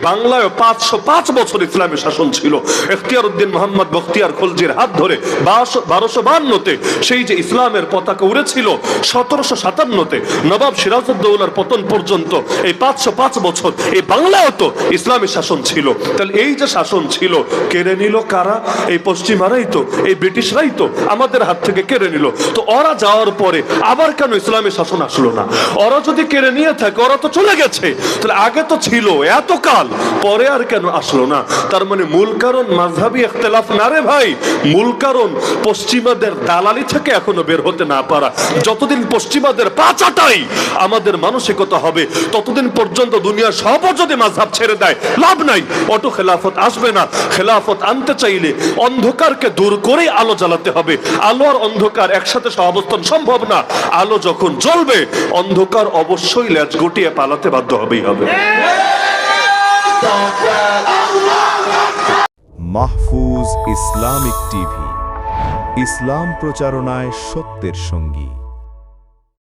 বাংলায় 505 বছর ইসলামী শাসন ছিল। ইখতিয়ার উদ্দিন মোহাম্মদ বখতিয়ার খলজির হাত ধরে 1252-তে সেই যে ইসলামের পতাকা উড়েছিল, 1757-তে নবাব সিরাজউদ্দৌলার পতন পর্যন্ত এই 505 বছর এই বাংলায় তো ইসলামী শাসন ছিল। তাহলে এই যে শাসন ছিল, কেড়ে নিল কারা? এই পশ্চিমারাই তো, এই ব্রিটিশরাই তো আমাদের হাত থেকে কেড়ে নিল। তো ওরা যাওয়ার পরে আবার কেন ইসলামী শাসন আসলো না? ওরা যদি কেড়ে নিয়ে থাকে, ওরা তো চলে গেছে, তাহলে আগে তো ছিল এতকাল, পরে আর কেন আসলো না? তার মানে মূল কারণ মাযহাবী ইখতিলাফ না রে ভাই, মূল কারণ পশ্চিমাদের দালালি থেকে এখনো বের হতে না পারা। যতদিন পশ্চিমাদের পা চাটাই আমাদের মানসিকতা হবে, ততদিন পর্যন্ত দুনিয়া সব যদি মাযহাব ছেড়ে দেয় লাভ নাই, অটো খেলাফত আসবে না। খেলাফত আনতে চাইলে অন্ধকারকে দূর করে আলো জ্বালাতে হবে। আলো আর অন্ধকার একসাথে সহাবস্থান সম্ভব না। আলো যখন জ্বলবে, অন্ধকার অবশ্যই লেজ গুটিয়ে পালাতে বাধ্য হবেই হবে। মাহফুজ ইসলামিক টিভি, ইসলাম প্রচারণায় সত্যের সঙ্গী।